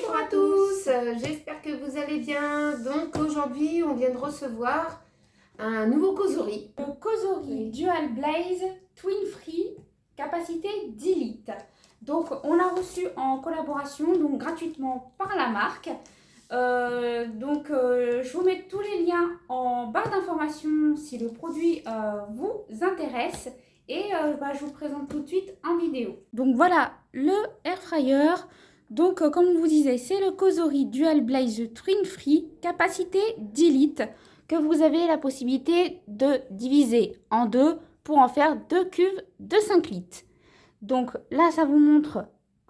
Bonjour à tous, j'espère que vous allez bien. Donc aujourd'hui on vient de recevoir un nouveau Cosori. Le Cosori Dual Blaze Twin Free, capacité 10 litres. Donc on l'a reçu en collaboration, donc gratuitement par la marque. Je vous mets tous les liens en barre d'informations si le produit vous intéresse. Et je vous présente tout de suite en vidéo. Donc voilà le air fryer. Donc comme on vous disait, c'est le Cosori Dual Blaze Twin Free, capacité 10 litres, que vous avez la possibilité de diviser en deux pour en faire deux cuves de 5 litres. Donc là, ça vous montre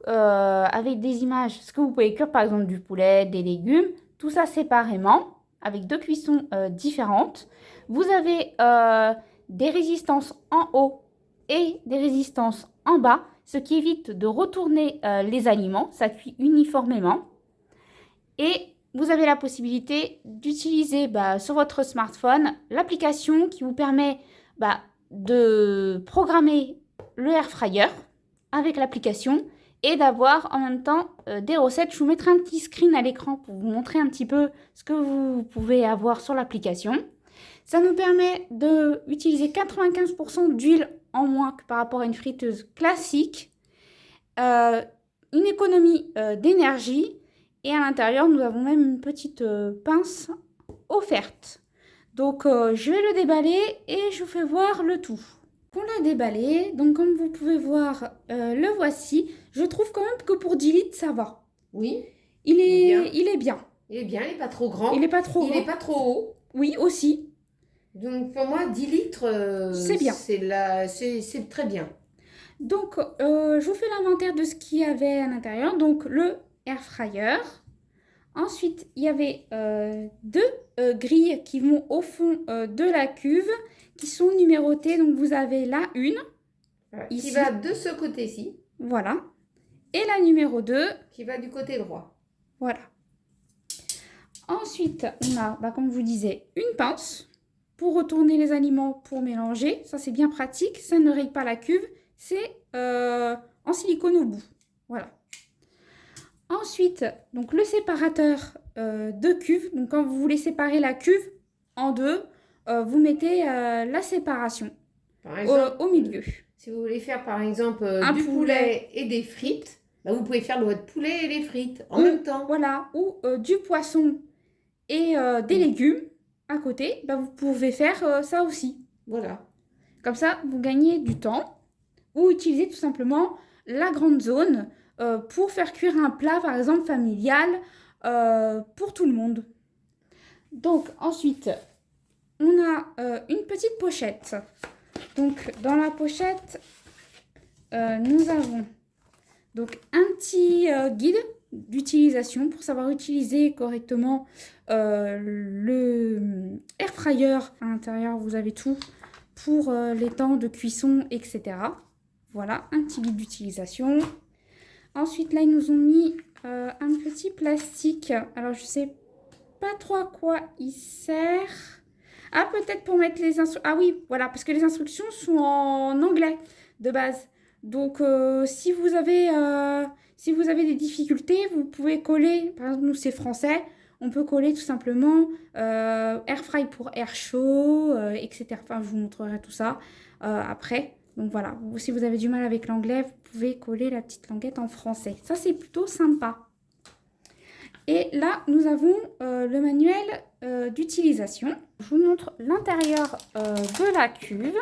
avec des images ce que vous pouvez cuire, par exemple du poulet, des légumes, tout ça séparément, avec deux cuissons différentes. Vous avez des résistances en haut et des résistances en bas, ce qui évite de retourner les aliments, ça cuit uniformément. Et vous avez la possibilité d'utiliser sur votre smartphone l'application qui vous permet de programmer le air fryer avec l'application et d'avoir en même temps des recettes. Je vous mettrai un petit screen à l'écran pour vous montrer un petit peu ce que vous pouvez avoir sur l'application. Ça nous permet d'utiliser 95% d'huile en moins que par rapport à une friteuse classique, une économie d'énergie, et à l'intérieur nous avons même une petite pince offerte. Donc je vais le déballer et je vous fais voir le tout. Pour le déballer, donc comme vous pouvez voir, le voici. Je trouve quand même que pour 10 litres ça va. Oui. Il est bien. Il est bien, il n'est pas trop grand. Il n'est pas trop Il grand. n'est pas trop haut. Oui, aussi. Donc pour moi 10 litres, c'est bien. C'est très bien. Donc je vous fais l'inventaire de ce qu'il y avait à l'intérieur. Donc le air fryer. Ensuite, il y avait deux grilles qui vont au fond de la cuve, qui sont numérotées. Donc, vous avez la une, ici, qui va de ce côté-ci. Voilà. Et la numéro 2. Qui va du côté droit. Voilà. Ensuite, on a, comme je vous disais, une pince pour retourner les aliments pour mélanger. Ça, c'est bien pratique. Ça ne raye pas la cuve. C'est en silicone au bout. Voilà. Ensuite, donc le séparateur de cuve. Donc quand vous voulez séparer la cuve en deux, vous mettez la séparation par exemple, au milieu. Si vous voulez faire par exemple du poulet et des frites, vous pouvez faire votre poulet et les frites en même temps. Voilà, ou du poisson et des légumes à côté, vous pouvez faire ça aussi. Voilà. Comme ça, vous gagnez du temps, ou utilisez tout simplement la grande zone pour faire cuire un plat, par exemple, familial, pour tout le monde. Donc, ensuite, on a une petite pochette. Donc, dans la pochette, nous avons donc un petit guide d'utilisation pour savoir utiliser correctement le air fryer. À l'intérieur, vous avez tout pour les temps de cuisson, etc. Voilà, un petit guide d'utilisation. Ensuite, là, ils nous ont mis un petit plastique. Alors, je sais pas trop à quoi il sert. Ah, peut-être pour mettre les instructions. Ah oui, voilà, parce que les instructions sont en anglais de base. Donc, si vous avez des difficultés, vous pouvez coller. Par exemple, nous, c'est français. On peut coller tout simplement air fry pour air chaud, etc. Enfin, je vous montrerai tout ça après. Donc voilà, si vous avez du mal avec l'anglais, vous pouvez coller la petite languette en français. Ça, c'est plutôt sympa. Et là, nous avons le manuel d'utilisation. Je vous montre l'intérieur de la cuve.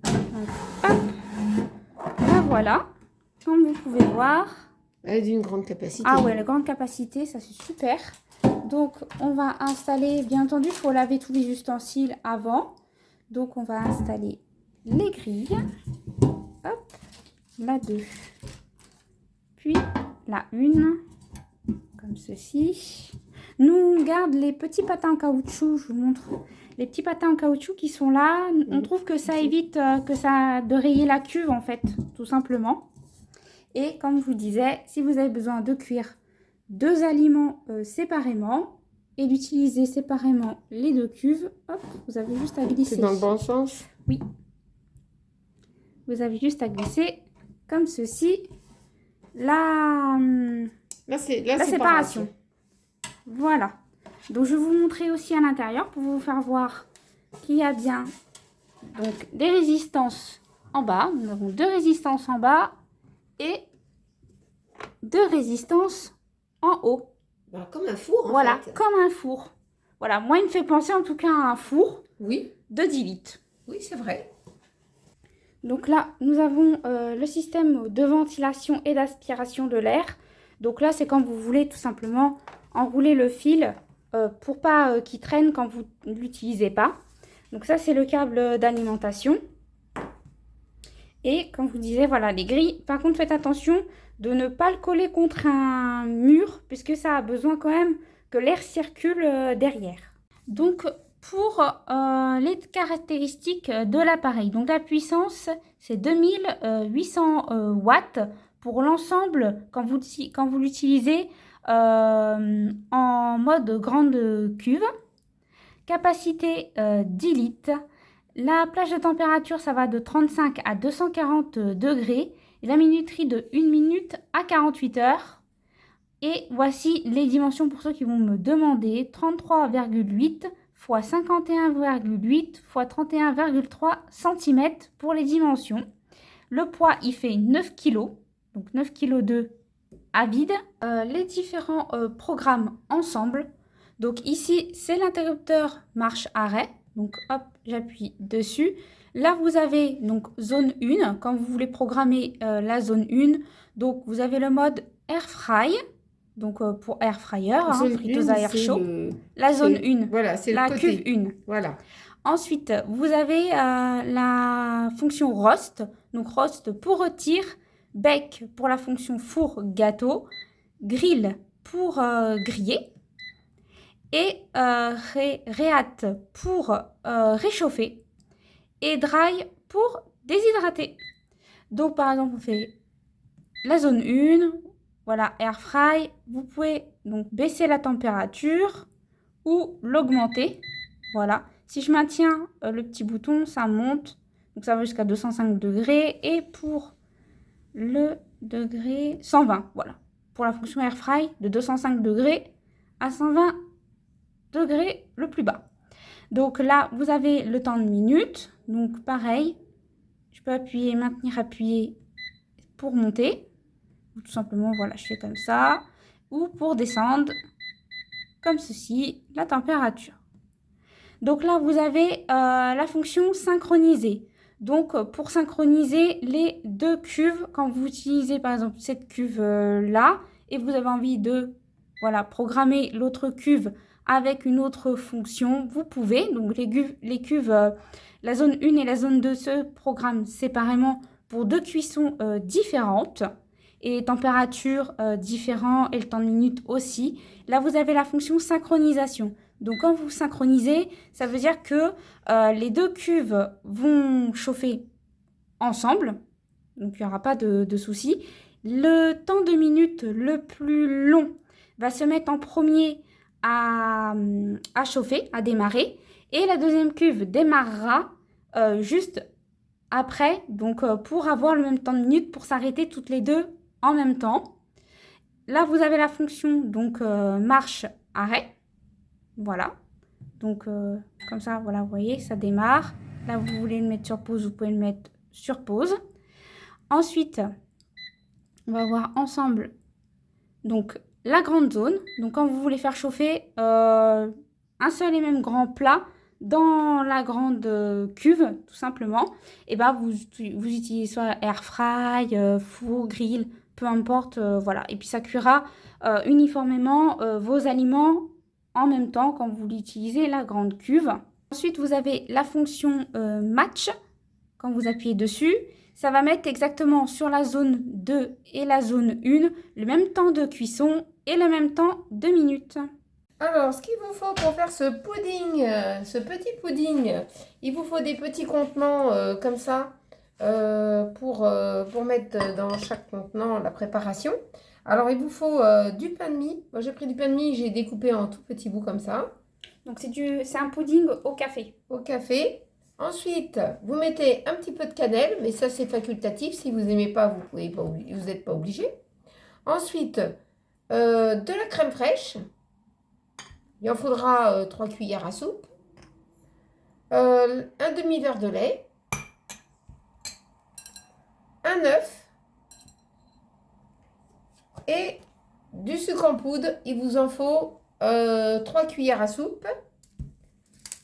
Donc, hop, là voilà, comme vous pouvez voir. Elle est d'une grande capacité. Ah ouais, la grande capacité, ça c'est super. Donc, on va installer, bien entendu, il faut laver tous les ustensiles avant. Donc, on va installer les grilles. Hop, la 2. Puis la 1. Comme ceci. Nous, on garde les petits patins en caoutchouc. Je vous montre les petits patins en caoutchouc qui sont là. On trouve que ça évite de rayer la cuve, en fait, tout simplement. Et comme je vous disais, si vous avez besoin de cuire deux aliments séparément et d'utiliser séparément les deux cuves, hop, vous avez juste à glisser. C'est dans le bon sens? Oui. Vous avez juste à glisser comme ceci. Là, c'est la séparation. Voilà. Donc, je vais vous montrer aussi à l'intérieur pour vous faire voir qu'il y a bien donc, des résistances en bas. Nous avons 2 résistances en bas et 2 résistances en haut. Ben, comme un four, voilà, fait. Comme un four. Voilà, moi, il me fait penser en tout cas à un four de 10 litres. Oui, c'est vrai. Donc là, nous avons le système de ventilation et d'aspiration de l'air. Donc là, c'est quand vous voulez tout simplement enrouler le fil pour pas qu'il traîne quand vous ne l'utilisez pas. Donc ça, c'est le câble d'alimentation. Et comme je vous disais, voilà, les grilles. Par contre, faites attention de ne pas le coller contre un mur, puisque ça a besoin quand même que l'air circule derrière. Donc, pour les caractéristiques de l'appareil, donc la puissance, c'est 2800 watts pour l'ensemble quand vous l'utilisez en mode grande cuve. Capacité 10 litres. La plage de température, ça va de 35 à 240 degrés. Et la minuterie de 1 minute à 48 heures. Et voici les dimensions pour ceux qui vont me demander. 33,8 x 51,8 x 31,3 cm pour les dimensions. Le poids, il fait 9 kg. Donc 9 kg de à vide. Les différents programmes ensemble. Donc ici, c'est l'interrupteur marche-arrêt. Donc hop, j'appuie dessus. Là, vous avez donc zone 1, quand vous voulez programmer la zone 1. Donc vous avez le mode Air Fry, donc pour Air Fryer, friteuse à air chaud. La zone 1, voilà, c'est la le côté. cuve 1. Voilà. Ensuite, vous avez la fonction roast. Donc roast pour rôtir, bec pour la fonction four gâteau, grill pour griller. Et réat pour réchauffer et dry pour déshydrater. Donc par exemple on fait la zone 1, voilà, air fry. Vous pouvez donc baisser la température ou l'augmenter. Voilà, si je maintiens le petit bouton, ça monte, donc ça va jusqu'à 205 degrés. Et pour le degré 120, voilà, pour la fonction air fry de 205 degrés à 120 degrés le plus bas. Donc là, vous avez le temps de minutes. Donc pareil, je peux appuyer, maintenir, appuyer pour monter. Ou tout simplement, voilà, je fais comme ça. Ou pour descendre, comme ceci, la température. Donc là, vous avez la fonction synchroniser. Donc pour synchroniser les 2 cuves, quand vous utilisez par exemple cette cuve là, et vous avez envie de programmer l'autre cuve avec une autre fonction, vous pouvez. Donc les cuves, la zone 1 et la zone 2 se programment séparément pour 2 cuissons différentes et températures différentes et le temps de minute aussi. Là, vous avez la fonction synchronisation. Donc quand vous synchronisez, ça veut dire que les 2 cuves vont chauffer ensemble. Donc il n'y aura pas de souci. Le temps de minute le plus long va se mettre en premier à chauffer, à démarrer. Et la deuxième cuve démarrera juste après, donc pour avoir le même temps de minute, pour s'arrêter toutes les 2 en même temps. Là, vous avez la fonction donc marche-arrêt. Voilà. Donc comme ça, voilà, vous voyez, ça démarre. Là, vous voulez le mettre sur pause, vous pouvez le mettre sur pause. Ensuite, on va voir ensemble donc la grande zone. Donc quand vous voulez faire chauffer un seul et même grand plat dans la grande cuve, tout simplement, et ben vous utilisez soit air fry, four, grill, peu importe, voilà. Et puis ça cuira uniformément vos aliments en même temps quand vous utilisez la grande cuve. Ensuite, vous avez la fonction match. Quand vous appuyez dessus, ça va mettre exactement sur la zone 2 et la zone 1 le même temps de cuisson et le même temps de minutes. Alors, ce qu'il vous faut pour faire ce pudding, ce petit pudding, il vous faut des petits contenants comme ça pour mettre dans chaque contenant la préparation. Alors, il vous faut du pain de mie. Moi, j'ai pris du pain de mie, j'ai découpé en tout petits bouts comme ça. Donc, c'est un pudding au café. Au café. Ensuite, vous mettez un petit peu de cannelle, mais ça, c'est facultatif. Si vous n'aimez pas, vous n'êtes pas obligé. Ensuite, de la crème fraîche. Il en faudra 3 cuillères à soupe. Un demi-verre de lait. Un œuf. Et du sucre en poudre. Il vous en faut 3 cuillères à soupe.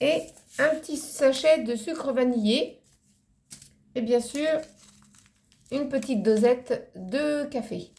Et un petit sachet de sucre vanillé. Et bien sûr, une petite dosette de café.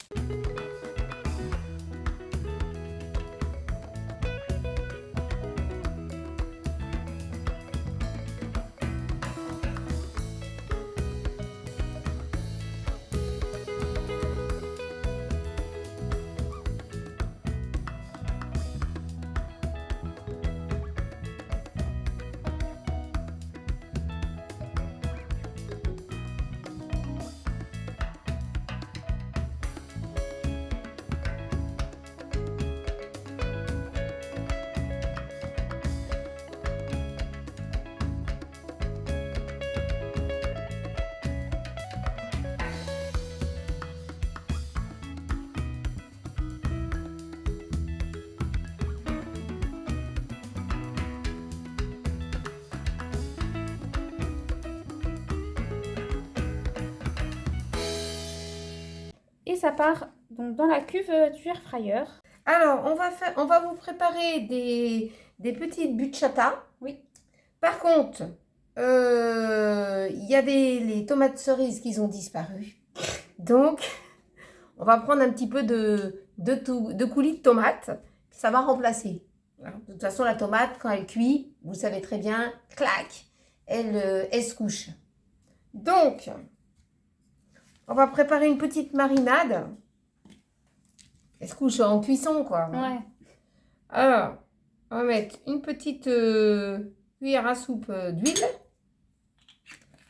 Et ça part donc dans la cuve du air fryer. Alors, on va vous préparer des petites bucciata. Oui. Par contre, il y a les tomates cerises qui ont disparu. Donc, on va prendre un petit peu de coulis de tomate. Ça va remplacer. De toute façon, la tomate, quand elle cuit, vous savez très bien, clac, elle se couche. Donc, on va préparer une petite marinade. Elle se couche en cuisson, quoi. Ouais. Alors, on va mettre une petite cuillère à soupe d'huile,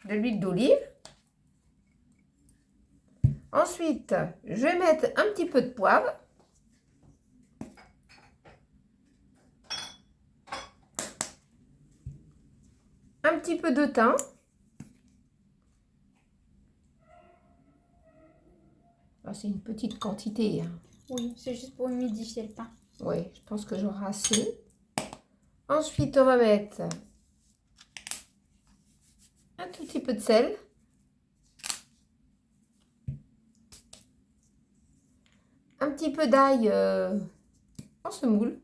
de l'huile d'olive. Ensuite, je vais mettre un petit peu de poivre. Un petit peu de thym. Ah, c'est une petite quantité, hein. Oui, c'est juste pour humidifier le pain. Oui, je pense que j'aurai assez. Ensuite, on va mettre un tout petit peu de sel. Un petit peu d'ail en semoule.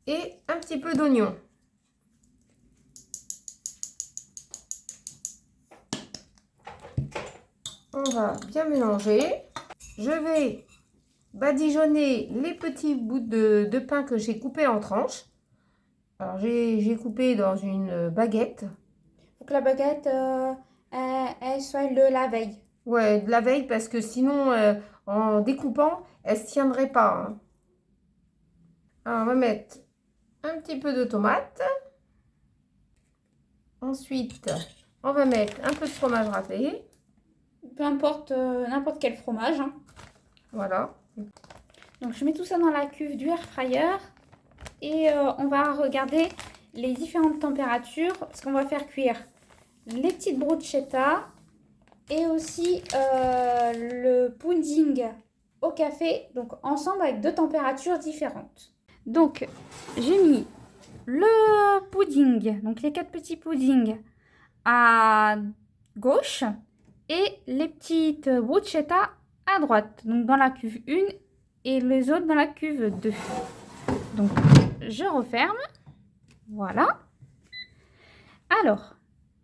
Et un petit peu d'oignon. On va bien mélanger. Je vais badigeonner les petits bouts de pain que j'ai coupés en tranches. Alors, j'ai coupé dans une baguette. Faut que la baguette, elle soit de la veille. Ouais, de la veille, parce que sinon, en découpant, elle ne se tiendrait pas, hein. Alors, on va mettre un petit peu de tomate. Ensuite, on va mettre un peu de fromage râpé. Peu importe, n'importe quel fromage, hein. Voilà. Donc je mets tout ça dans la cuve du air fryer et on va regarder les différentes températures parce qu'on va faire cuire les petites bruschetta et aussi le pudding au café, donc ensemble avec 2 températures différentes. Donc j'ai mis le pudding, donc les 4 petits puddings à gauche et les petites bruschetta à droite, donc dans la cuve 1 et les autres dans la cuve 2. Donc je referme, voilà. Alors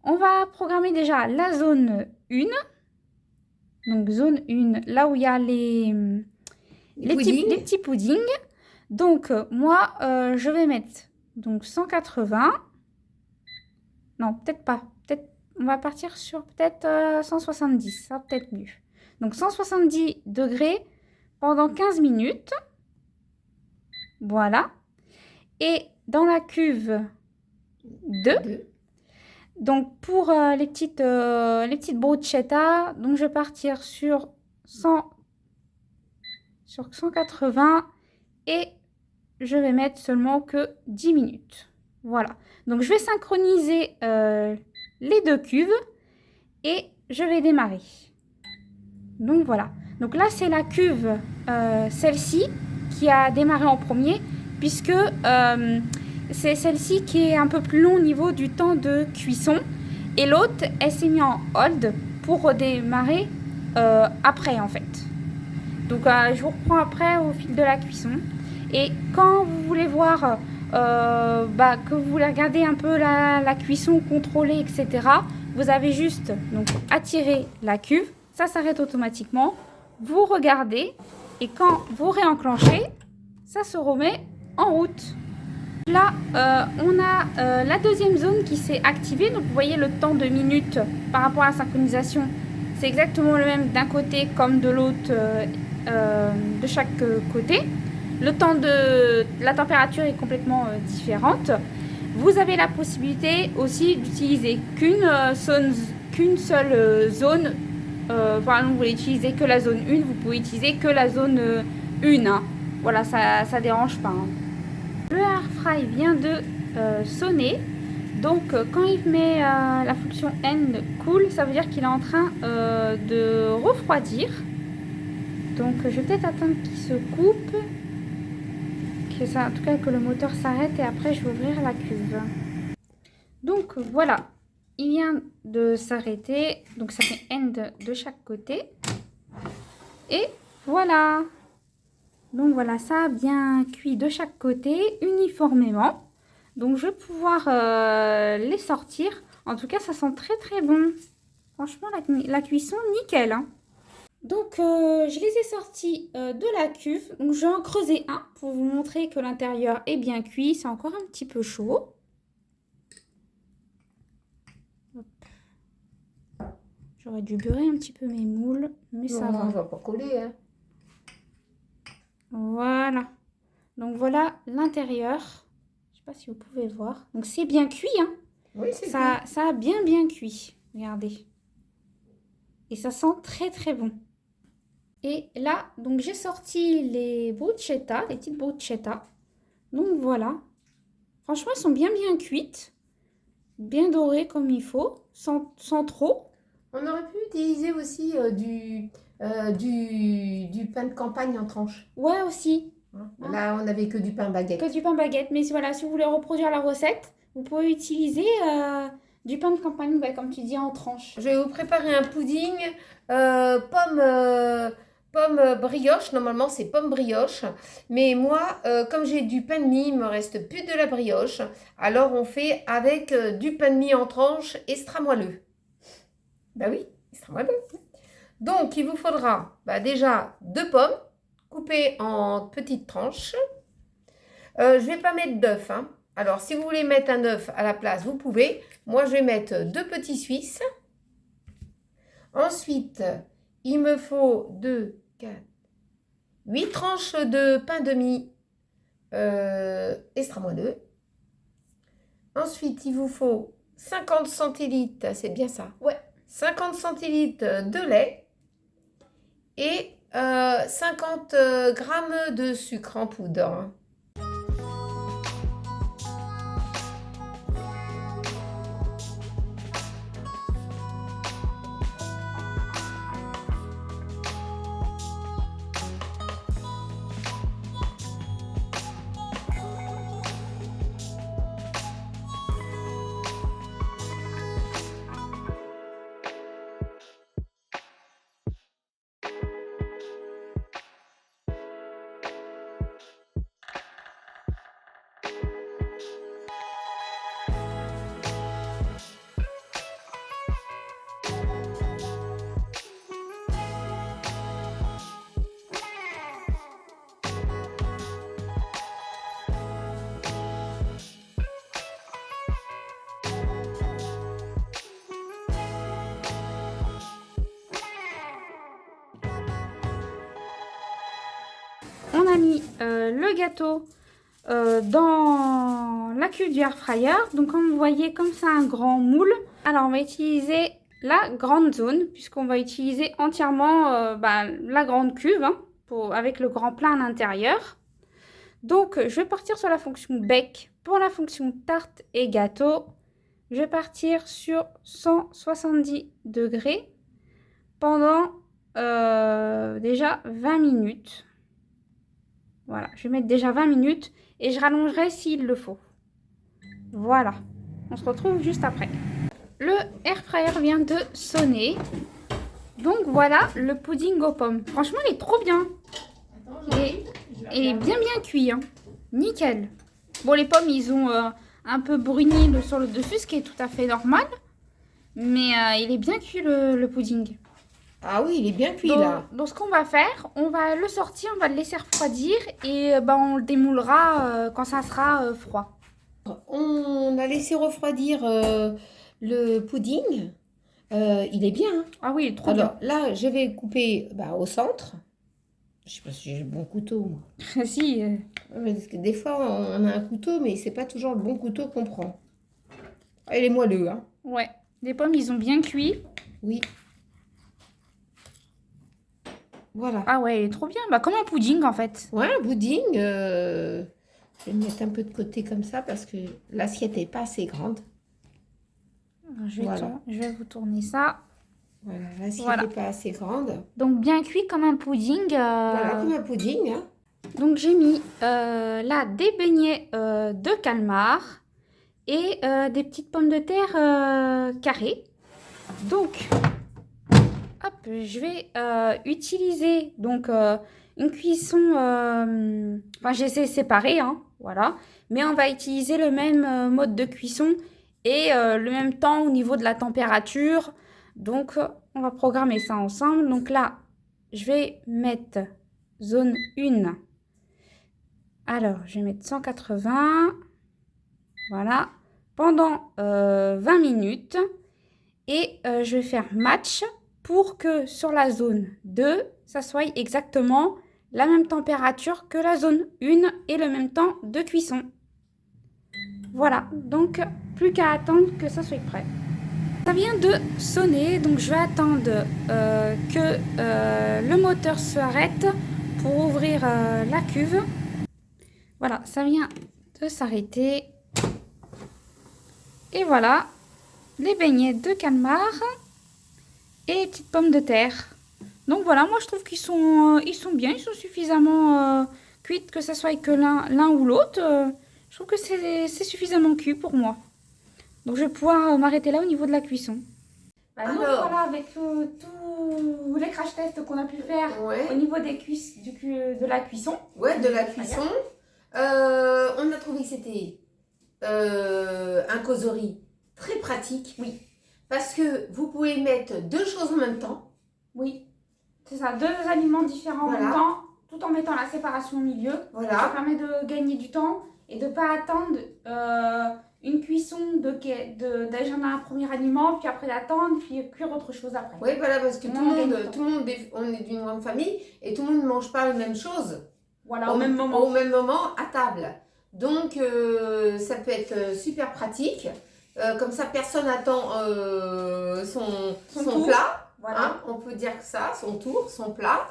on va programmer déjà la zone 1, donc zone 1 là où il y a les petits puddings. Donc moi je vais mettre donc 180, non peut-être pas, peut-être on va partir sur peut-être 170, ça peut-être mieux. Donc 170 degrés pendant 15 minutes. Voilà. Et dans la cuve 2, donc pour les petites bruschetta, donc je vais partir sur 180 et je vais mettre seulement que 10 minutes. Voilà. Donc je vais synchroniser les 2 cuves et je vais démarrer. Donc voilà. Donc là, c'est la cuve, celle-ci, qui a démarré en premier, puisque c'est celle-ci qui est un peu plus long au niveau du temps de cuisson. Et l'autre, elle s'est mise en hold pour redémarrer après, en fait. Donc je vous reprends après au fil de la cuisson. Et quand vous voulez voir, que vous voulez regarder un peu la cuisson contrôlée, etc., vous avez juste donc attiré la cuve, ça s'arrête automatiquement. Vous regardez et quand vous réenclenchez, ça se remet en route. Là, on a la deuxième zone qui s'est activée. Donc, vous voyez le temps de minutes par rapport à la synchronisation. C'est exactement le même d'un côté comme de l'autre, de chaque côté. Le temps de la température est complètement différente. Vous avez la possibilité aussi d'utiliser qu'une seule zone. Par exemple, vous voulez utiliser que la zone 1, vous pouvez utiliser que la zone 1. Hein. Voilà, ça ne dérange pas. Hein. Le air fry vient de sonner. Donc, quand il met la fonction end cool, ça veut dire qu'il est en train de refroidir. Donc, je vais peut-être attendre qu'il se coupe. En tout cas, que le moteur s'arrête et après, je vais ouvrir la cuve. Donc, voilà. Il vient de s'arrêter. Donc, ça fait end de chaque côté. Et voilà. Donc, voilà, ça a bien cuit de chaque côté, uniformément. Donc, je vais pouvoir les sortir. En tout cas, ça sent très, très bon. Franchement, la cuisson, nickel. Hein. Donc, je les ai sortis de la cuve. Donc, je vais en creuser un pour vous montrer que l'intérieur est bien cuit. C'est encore un petit peu chaud. J'aurais dû beurrer un petit peu mes moules, mais ça va. On va pas coller, hein. Voilà. Donc, voilà l'intérieur. Je sais pas si vous pouvez voir. Donc, c'est bien cuit, hein. Oui, c'est ça a bien cuit. Regardez. Et ça sent très, très bon. Et là, donc j'ai sorti les bruschetta, les petites bruschetta. Donc voilà. Franchement, elles sont bien cuites. Bien dorées comme il faut, sans trop. On aurait pu utiliser aussi du pain de campagne en tranches. Ouais, aussi. Là, on n'avait que du pain baguette. Que du pain baguette. Mais voilà, si vous voulez reproduire la recette, vous pouvez utiliser du pain de campagne, comme tu dis, en tranches. Je vais vous préparer un pudding pomme brioche. Normalement, c'est pomme brioche. Mais moi, comme j'ai du pain de mie, il me reste plus de la brioche. Alors, on fait avec du pain de mie en tranches extra moelleux. Bah oui, extra moelleux. Donc, il vous faudra déjà 2 pommes coupées en petites tranches. Je ne vais pas mettre d'œuf. Hein. Alors, si vous voulez mettre un œuf à la place, vous pouvez. Moi, je vais mettre 2 petits Suisses. Ensuite, il me faut 2, 4, 8 tranches de pain de mie extra moelleux. Ensuite, il vous faut 50 centilitres, c'est bien ça? Ouais. 50 centilitres de lait et 50 grammes de sucre en poudre. On a mis le gâteau dans la cuve du air fryer. Donc comme vous voyez, comme c'est un grand moule, alors on va utiliser la grande zone puisqu'on va utiliser entièrement la grande cuve hein, avec le grand plein à l'intérieur. Donc je vais partir sur la fonction bec. Pour la fonction tarte et gâteau, je vais partir sur 170 degrés pendant déjà 20 minutes. Voilà, je vais mettre déjà 20 minutes et je rallongerai s'il le faut. Voilà, on se retrouve juste après. Le air fryer vient de sonner. Donc voilà le pudding aux pommes. Franchement, il est trop bien. Il est bien cuit. Hein. Nickel. Bon, les pommes, ils ont un peu bruni sur le dessus, ce qui est tout à fait normal. Mais il est bien cuit le pudding. Ah oui, il est bien cuit là. Donc ce qu'on va faire, on va le sortir, on va le laisser refroidir et on le démoulera quand ça sera froid. On a laissé refroidir le pudding. Il est bien. Hein. Ah oui, il est trop Alors là, je vais couper au centre. Je sais pas si j'ai le bon couteau, moi. bien. Si. Parce que des fois, on a un couteau, mais c'est pas toujours le bon couteau qu'on prend. Ah, il est moelleux, hein. Ouais. Les pommes, ils ont bien cuit. Oui. Voilà. Ah ouais, il est trop bien. Bah, comme un pudding, en fait. Ouais, un pudding. Je vais le mettre un peu de côté comme ça parce que l'assiette n'est pas assez grande. Je Voilà. vais vous tourner ça. Voilà, l'assiette n'est pas assez grande. Donc, bien cuit comme un pudding. Voilà, comme un pudding. Hein. Donc, j'ai mis là des beignets de calmar et des petites pommes de terre carrées. Donc, hop, je vais utiliser donc une cuisson. Enfin, j'essaie séparée, hein, voilà. Mais on va utiliser le même mode de cuisson et le même temps au niveau de la température. Donc, on va programmer ça ensemble. Donc là, je vais mettre zone 1. Alors, je vais mettre 180. Voilà. Pendant 20 minutes. Et je vais faire match pour que sur la zone 2, ça soit exactement la même température que la zone 1 et le même temps de cuisson. Voilà, donc plus qu'à attendre que ça soit prêt. Ça vient de sonner, donc je vais attendre que le moteur s'arrête pour ouvrir la cuve. Voilà, ça vient de s'arrêter. Et voilà, les beignets de calmar et les petites pommes de terre. Donc voilà, moi je trouve qu'ils sont bien, ils sont suffisamment cuits, que ce soit que l'un ou l'autre. Je trouve que c'est suffisamment cuit pour moi. Donc je vais pouvoir m'arrêter là au niveau de la cuisson. Alors, voilà, avec tous les crash tests qu'on a pu faire au niveau des de la cuisson. Ouais, de la cuisson. On a trouvé que c'était un causerie très pratique. Oui. Parce que vous pouvez mettre deux choses en même temps. Oui. C'est ça, deux aliments différents en même temps, tout en mettant la séparation au milieu. Voilà. Ça permet de gagner du temps et de ne pas attendre une cuisson déjà un premier aliment, puis après d'attendre, puis cuire autre chose après. Oui, voilà, parce que tout le monde, on est d'une grande famille et tout le monde ne mange pas la même chose. Voilà, au même moment à table. Donc, ça peut être super pratique. Comme ça, personne n'attend son plat. Voilà. Hein, on peut dire que ça, son tour, son plat.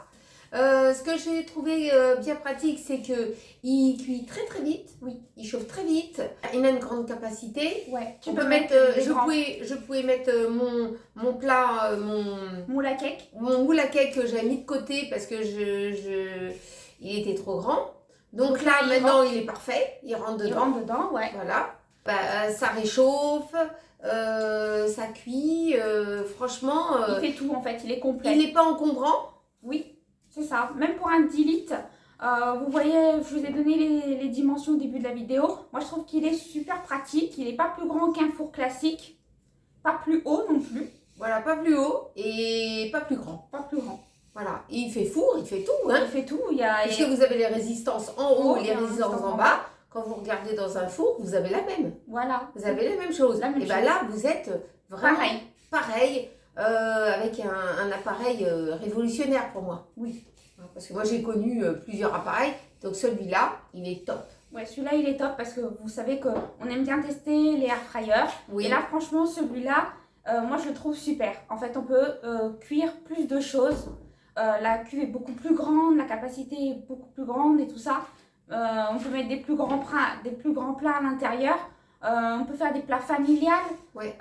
Ce que j'ai trouvé bien pratique, c'est qu'il cuit très très vite. Oui, il chauffe très vite. Il a une grande capacité. Ouais. Je pouvais mettre mon plat, mon moule à cake. Mon moule à cake que j'avais mis de côté parce que il était trop grand. Donc là, maintenant, il est parfait. Il rentre dedans. Il rentre dedans, ouais. Voilà. Ça réchauffe, ça cuit. Franchement. Il fait tout en fait, il est complet. Il n'est pas encombrant. Oui, c'est ça. Même pour un 10 litres, vous voyez, je vous ai donné les dimensions au début de la vidéo. Moi, je trouve qu'il est super pratique. Il n'est pas plus grand qu'un four classique. Pas plus haut non plus. Voilà, pas plus haut et pas plus grand. Pas plus grand. Voilà, et il fait four, il fait tout. Hein. Il fait tout. Parce que vous avez les résistances en haut et les résistances en bas. Quand vous regardez dans un four, vous avez la même. Voilà. Vous avez la même chose. Et bien là, vous êtes vraiment pareil avec un appareil révolutionnaire pour moi. Oui. Parce que moi, j'ai connu plusieurs appareils. Donc celui-là, il est top. Ouais, celui-là, il est top parce que vous savez qu'on aime bien tester les air fryers. Oui. Et là, franchement, celui-là, moi, je le trouve super. En fait, on peut cuire plus de choses. La cuve est beaucoup plus grande, la capacité est beaucoup plus grande et tout ça. On peut mettre des plus grands plats à l'intérieur. On peut faire des plats familiales. Ouais.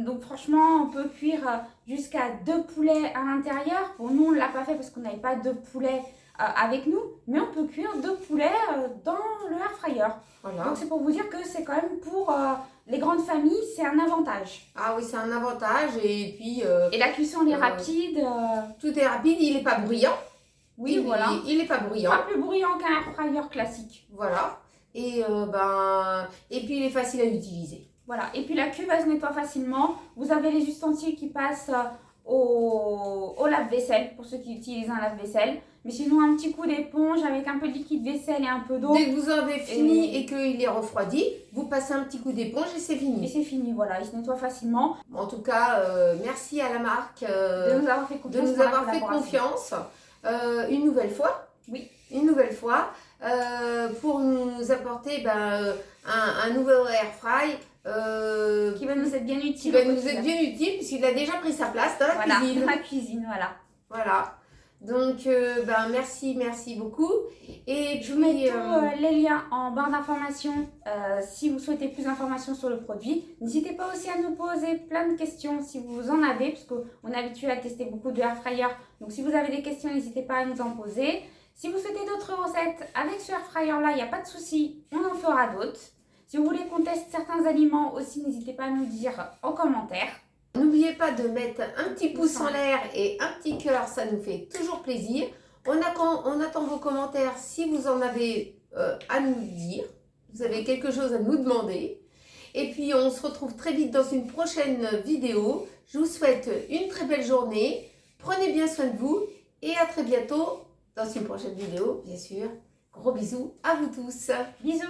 Donc franchement, on peut cuire jusqu'à 2 poulets à l'intérieur. Bon, nous, on ne l'a pas fait parce qu'on n'avait pas 2 poulets avec nous. Mais on peut cuire 2 poulets dans le air fryer. Voilà. Donc c'est pour vous dire que c'est quand même pour les grandes familles, c'est un avantage. Ah oui, c'est un avantage. Et puis... Et la cuisson, elle est rapide. Tout est rapide, il n'est pas bruyant. Oui, voilà. Il n'est pas bruyant. Pas plus bruyant qu'un air fryer classique. Voilà. Et puis il est facile à utiliser. Voilà. Et puis la cuve, elle se nettoie facilement. Vous avez les ustensiles qui passent au lave-vaisselle, pour ceux qui utilisent un lave-vaisselle. Mais sinon, un petit coup d'éponge avec un peu de liquide vaisselle et un peu d'eau. Dès que vous avez fini et qu'il est refroidi, vous passez un petit coup d'éponge et c'est Et fini. c'est fini, voilà. Il se nettoie facilement. En tout cas, merci à la marque De nous avoir fait de confiance. nous avoir fait confiance une nouvelle fois. Oui. Une nouvelle fois pour nous apporter un nouveau air fry Qui va nous être bien utile. qui va nous être bien utile puisqu'il a déjà pris sa place dans la Voilà, cuisine. dans la cuisine, voilà. Voilà. Donc, merci beaucoup. Et Je vous mets puis, tous les liens en barre d'informations si vous souhaitez plus d'informations sur le produit. N'hésitez pas aussi à nous poser plein de questions si vous en avez, parce qu'on est habitué à tester beaucoup de air fryer. Donc, si vous avez des questions, n'hésitez pas à nous en poser. Si vous souhaitez d'autres recettes avec ce air fryer là, il n'y a pas de souci, on en fera d'autres. Si vous voulez qu'on teste certains aliments aussi, n'hésitez pas à nous dire en commentaire. n'oubliez pas de mettre un petit pouce en l'air et un petit cœur, ça nous fait toujours plaisir. On attend vos commentaires si vous en avez à nous dire. Vous avez quelque chose à nous demander. Et puis, on se retrouve très vite dans une prochaine vidéo. Je vous souhaite une très belle journée. Prenez bien soin de vous et à très bientôt dans une prochaine vidéo, bien sûr. Gros bisous à vous tous. Bisous!